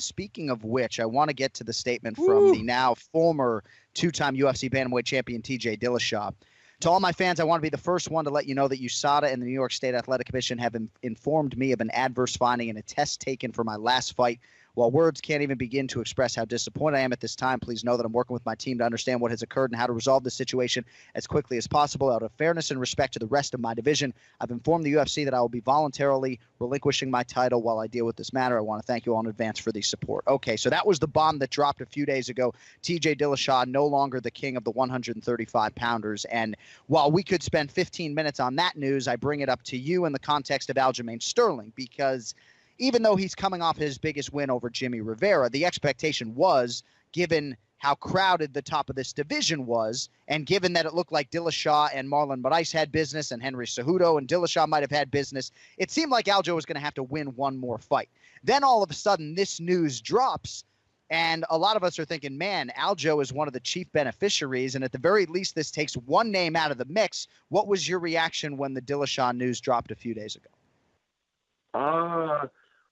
Speaking of which, I want to get to the statement from the now former two-time UFC bantamweight champion TJ Dillashaw. To all my fans, I want to be the first one to let you know that USADA and the New York State Athletic Commission have informed me of an adverse finding in a test taken for my last fight. While words can't even begin to express how disappointed I am at this time, please know that I'm working with my team to understand what has occurred and how to resolve this situation as quickly as possible out of fairness and respect to the rest of my division. I've informed the UFC that I will be voluntarily relinquishing my title while I deal with this matter. I want to thank you all in advance for the support. Okay, so that was the bomb that dropped a few days ago. TJ Dillashaw, no longer the king of the 135-pounders. And while we could spend 15 minutes on that news, I bring it up to you in the context of Aljamain Sterling, because even though he's coming off his biggest win over Jimmy Rivera, the expectation was, given how crowded the top of this division was, and given that it looked like Dillashaw and Marlon Moraes had business, and Henry Cejudo and Dillashaw might have had business, it seemed like Aljo was going to have to win one more fight. Then all of a sudden, this news drops, and a lot of us are thinking, man, Aljo is one of the chief beneficiaries, and at the very least, this takes one name out of the mix. What was your reaction when the Dillashaw news dropped a few days ago?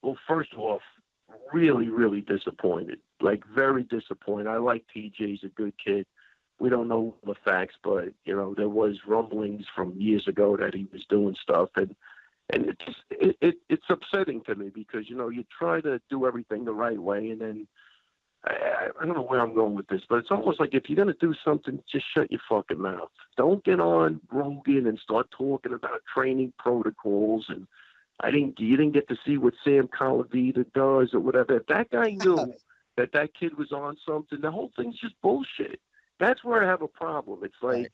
Well, first off, really, really disappointed. Like, very disappointed. I like TJ. He's a good kid. We don't know the facts, but, you know, there was rumblings from years ago that he was doing stuff. And it's upsetting to me because, you know, you try to do everything the right way. And then I don't know where I'm going with this, but it's almost like if you're going to do something, just shut your fucking mouth. Don't get on Rogan and start talking about training protocols and you didn't get to see what Sam Calavita does or whatever. If that guy knew that kid was on something, the whole thing's just bullshit. That's where I have a problem. It's like,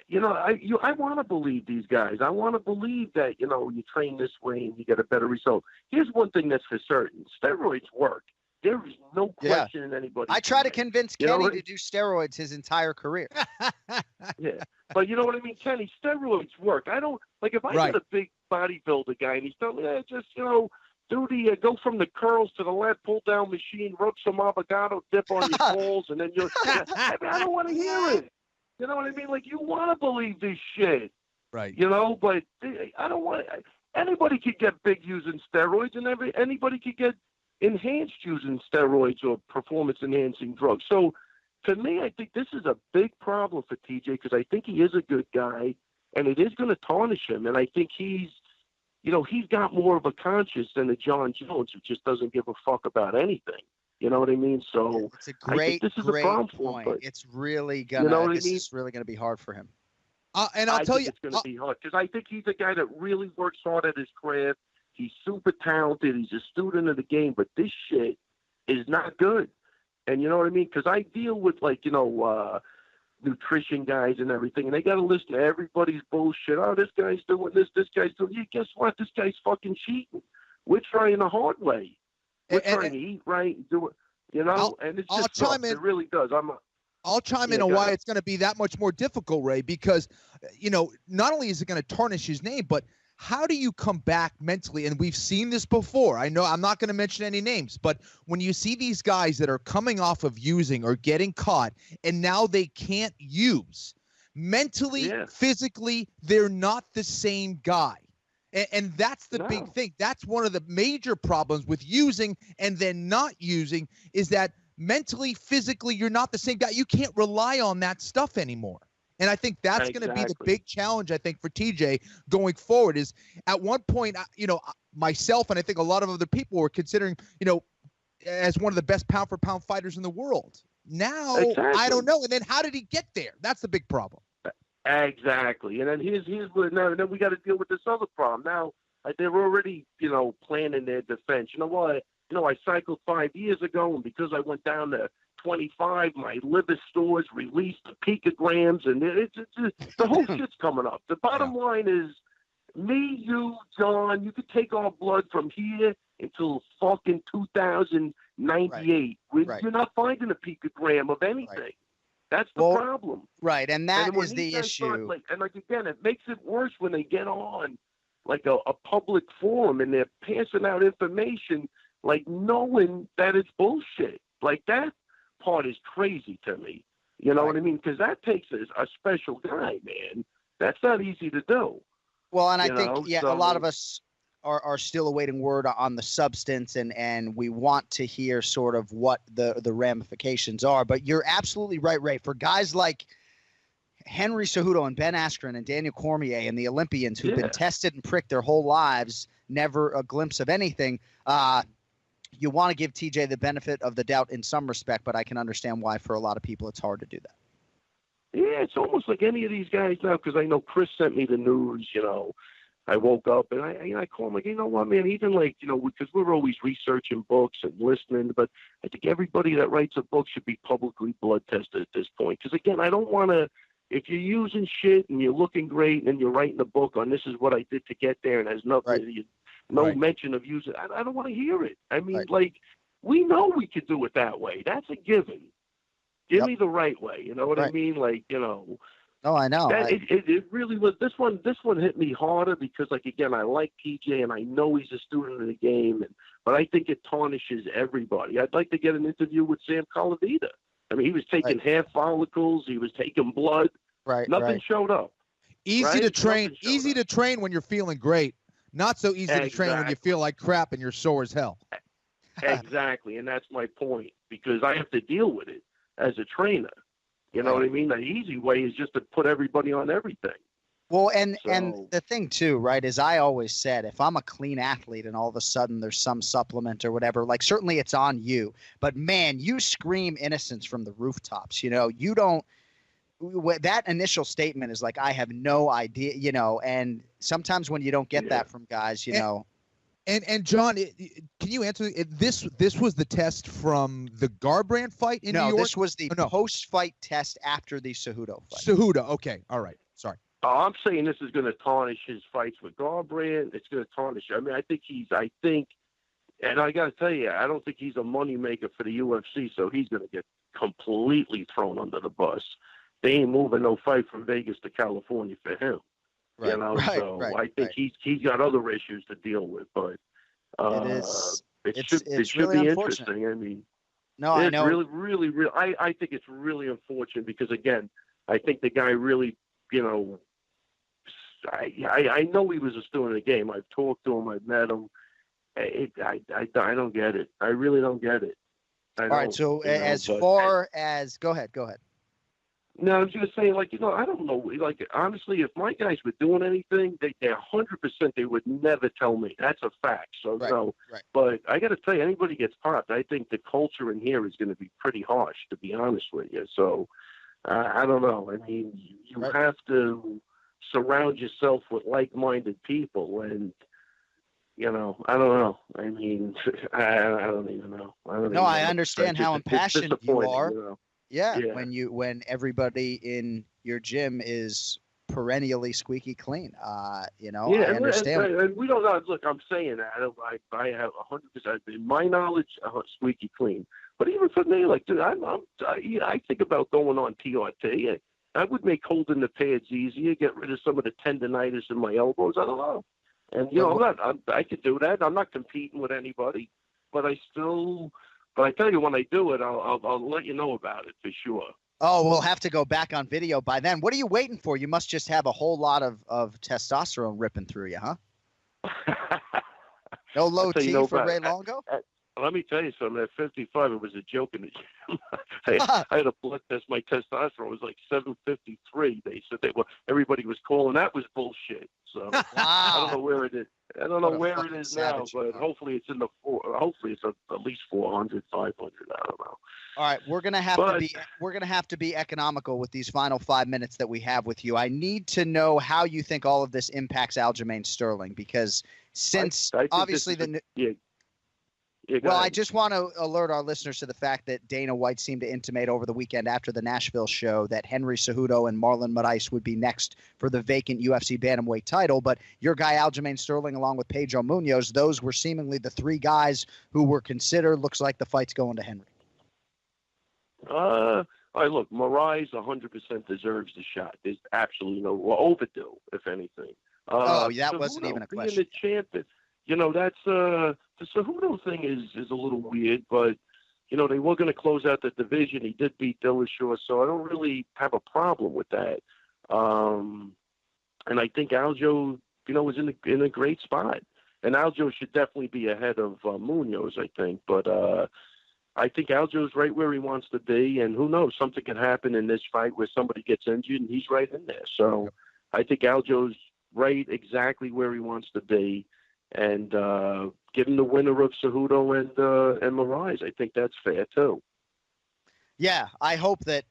you know, I want to believe these guys. I want to believe that, you know, you train this way and you get a better result. Here's one thing that's for certain. Steroids work. There is no question in anybody. I try to convince Kenny to do steroids his entire career. Yeah. But you know what I mean, Kenny? Steroids work. I don't, like, if I get a big bodybuilder guy and he's telling me, just, you know, do the, go from the curls to the lat pull down machine, rub some avocado dip on your balls, and then you'll, I don't want to hear it. You know what I mean? Like, you want to believe this shit. Right. You know, but I don't want, anybody could get big using steroids, and anybody could get enhanced using steroids or performance-enhancing drugs. So, to me, I think this is a big problem for TJ because I think he is a good guy, and it is going to tarnish him. And I think he's got more of a conscience than a John Jones who just doesn't give a fuck about anything. You know what I mean? So it's a great point. For him, it's really gonna. Is really going to be hard for him. And I'll tell you, it's going to be hard because I think he's a guy that really works hard at his craft. He's super talented. He's a student of the game, but this shit is not good. And you know what I mean? Because I deal with, like, you know, nutrition guys and everything, and they got to listen to everybody's bullshit. Oh, this guy's doing this guy's doing. Yeah, guess what? This guy's fucking cheating. We're trying the hard way. We're trying to eat right and do it. You know, and it's just sucks. It really does. I'll chime in on why it's going to be that much more difficult, Ray, because, you know, not only is it going to tarnish his name, but how do you come back mentally? And we've seen this before. I know I'm not going to mention any names, but when you see these guys that are coming off of using or getting caught and now they can't use, mentally, physically, they're not the same guy. And that's the big thing. That's one of the major problems with using and then not using is that mentally, physically, you're not the same guy. You can't rely on that stuff anymore. And I think that's going to be the big challenge, I think, for TJ going forward is at one point, you know, myself and I think a lot of other people were considering, you know, as one of the best pound-for-pound fighters in the world. Now, I don't know. And then how did he get there? That's the big problem. Exactly. And then here's then we got to deal with this other problem. Now, they're already, you know, planning their defense. You know what? You know, I cycled 5 years ago, and because I went down to 25, my liver stores released the picograms, and it's the whole shit's coming up. The bottom line is, me, you, John, you could take our blood from here until fucking 2098. You're not finding a picogram of anything. That's the problem. Right, and that is the issue. Again, it makes it worse when they get on, like, a public forum, and they're passing out information, like, knowing that it's bullshit. Like, that part is crazy to me. You know what I mean? Because that takes a special guy, man. That's not easy to do. Well, and I think, a lot of us are still awaiting word on the substance, and we want to hear sort of what the ramifications are. But you're absolutely right, Ray. For guys like Henry Cejudo and Ben Askren and Daniel Cormier and the Olympians who've been tested and pricked their whole lives, never a glimpse of anything, you want to give TJ the benefit of the doubt in some respect, but I can understand why for a lot of people it's hard to do that. Yeah, it's almost like any of these guys now, because I know Chris sent me the news, I woke up and I call him like, you know what, man, even like, because we're always researching books and listening, but I think everybody that writes a book should be publicly blood tested at this point. Because again, I don't want to, if you're using shit and you're looking great and you're writing a book on this is what I did to get there and has nothing, mention of using, I don't want to hear it. I mean, like, we know we could do it that way. That's a given. Give me the right way. You know what I mean? Like, Oh, I know. It really was. This one hit me harder because, like, again, I like TJ and I know he's a student of the game, but I think it tarnishes everybody. I'd like to get an interview with Sam Colavita. I mean, he was taking hair follicles. He was taking blood. Nothing showed up. Easy to train. Easy to train when you're feeling great. Not so easy to train when you feel like crap and you're sore as hell. Exactly, and that's my point because I have to deal with it as a trainer. You know what I mean? The easy way is just to put everybody on everything. Well, and the thing too, right, is I always said if I'm a clean athlete and all of a sudden there's some supplement or whatever, like certainly it's on you. But man, you scream innocence from the rooftops. You don't. That initial statement is like, I have no idea. And sometimes when you don't get that from guys, And John, can you answer this? This was the test from the Garbrandt fight in New York? No, this was the post-fight test after the Cejudo fight. Cejudo, okay, all right, sorry. I'm saying this is going to tarnish his fights with Garbrandt. It's going to tarnish. I mean, I think, and I got to tell you, I don't think he's a moneymaker for the UFC, so he's going to get completely thrown under the bus. They ain't moving no fight from Vegas to California for him. I think he's got other issues to deal with, but it should really be interesting. I mean, I know. Really, I think it's really unfortunate because again, I think the guy really, I know he was a student of the game. I've talked to him. I've met him. I don't get it. I really don't get it. All right. So go ahead. No, I was just saying, like, I don't know. Like, honestly, if my guys were doing anything, they're 100%, they would never tell me. That's a fact. So, But I got to tell you, anybody gets popped, I think the culture in here is going to be pretty harsh, to be honest with you. So, I don't know. I mean, you have to surround yourself with like-minded people, and, I don't know. I mean, I don't even know. I understand how impassioned you are. Yeah, yeah. When everybody in your gym is perennially squeaky clean, I understand. And we don't know. Look, I'm saying that I have 100%, in my knowledge, squeaky clean. But even for me, like, dude, I think about going on TRT. I would make holding the pads easier, get rid of some of the tendonitis in my elbows. I don't know. And I could do that. I'm not competing with anybody, but I tell you, when I do it, I'll let you know about it for sure. Oh, we'll have to go back on video by then. What are you waiting for? You must just have a whole lot of testosterone ripping through you, huh? No low T for Ray Longo? Let me tell you something. At 55, it was a joke in the gym. I had a blood test. My testosterone was like 753. They said everybody was calling. That was bullshit. So I don't know where it is. I don't know where it is now, but hopefully it's in the hopefully it's at least 400, 500. I don't know. All right, we're gonna have to be economical with these final 5 minutes that we have with you. I need to know how you think all of this impacts Aljamain Sterling, because since obviously I just want to alert our listeners to the fact that Dana White seemed to intimate over the weekend after the Nashville show that Henry Cejudo and Marlon Moraes would be next for the vacant UFC bantamweight title. But your guy Aljamain Sterling, along with Pedro Munoz, those were seemingly the three guys who were considered. Looks like the fight's going to Henry. Look, Moraes 100% deserves the shot. There's absolutely no overdue, if anything. That wasn't even a question. Being the champion. That's the Cejudo thing is a little weird, but they were going to close out the division. He did beat Dillashaw, so I don't really have a problem with that. And I think Aljo, was in a great spot. And Aljo should definitely be ahead of Munoz, I think. But I think Aljo's right where he wants to be, and who knows, something can happen in this fight where somebody gets injured, and he's right in there. So I think Aljo's right exactly where he wants to be, and give him the winner of Cejudo and Moraes. I think that's fair too. Yeah, I hope that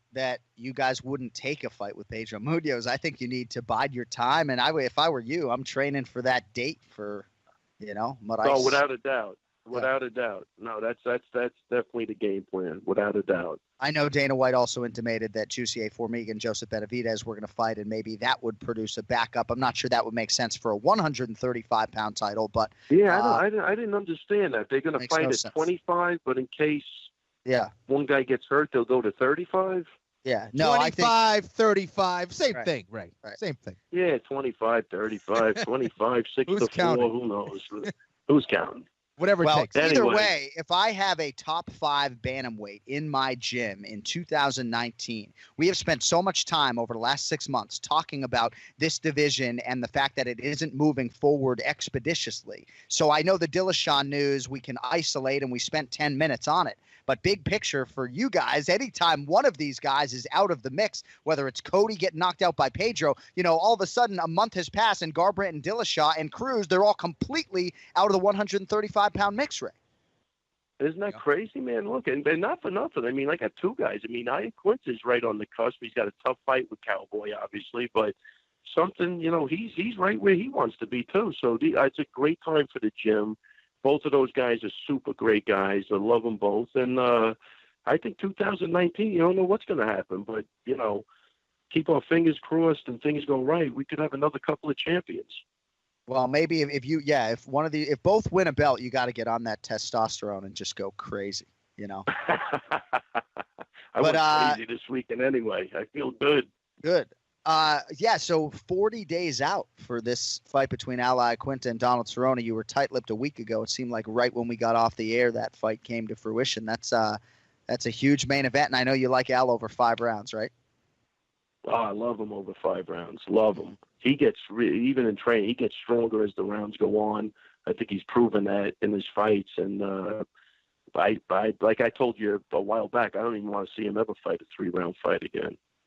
you guys wouldn't take a fight with Pedro Munoz. I think you need to bide your time, and if I were you, I'm training for that date for, Moraes. Oh, without a doubt. Without a doubt. No, that's definitely the game plan, without a doubt. I know Dana White also intimated that Jussier Formiga and Joseph Benavidez were going to fight, and maybe that would produce a backup. I'm not sure that would make sense for a 135-pound title, but yeah, I didn't understand that. They're going to fight at 25, but in case one guy gets hurt, they'll go to 35. Yeah, no, 25, 35, same thing, right? Same thing. Yeah, 25, 35, 25, 6 to 4. Who knows? Who's counting? Whatever it takes. Either way, if I have a top 5 bantamweight in my gym in 2019, we have spent so much time over the last 6 months talking about this division and the fact that it isn't moving forward expeditiously. So I know the Dillashaw news we can isolate, and we spent 10 minutes on it. But big picture for you guys, anytime one of these guys is out of the mix, whether it's Cody getting knocked out by Pedro, all of a sudden a month has passed and Garbrandt and Dillashaw and Cruz, they're all completely out of the 135-pound mix, Ray. Isn't that crazy, man? Look, and not for nothing. I mean, I got 2 guys. I mean, Ian Quince is right on the cusp. He's got a tough fight with Cowboy, obviously, but something, he's right where he wants to be too. So it's a great time for the gym. Both of those guys are super great guys. I love them both. And I think 2019, you don't know what's going to happen. But, keep our fingers crossed and things go right. We could have another couple of champions. Well, maybe if both win a belt, you got to get on that testosterone and just go crazy, I went crazy this weekend anyway. I feel good. Good. So 40 days out for this fight between Al Iaquinta and Donald Cerrone. You were tight-lipped a week ago. It seemed like right when we got off the air, that fight came to fruition. That's a huge main event, and I know you like Al over 5 rounds, right? Oh, I love him over 5 rounds. Love him. He gets even in training, he gets stronger as the rounds go on. I think he's proven that in his fights, and like I told you a while back, I don't even want to see him ever fight a 3-round fight again.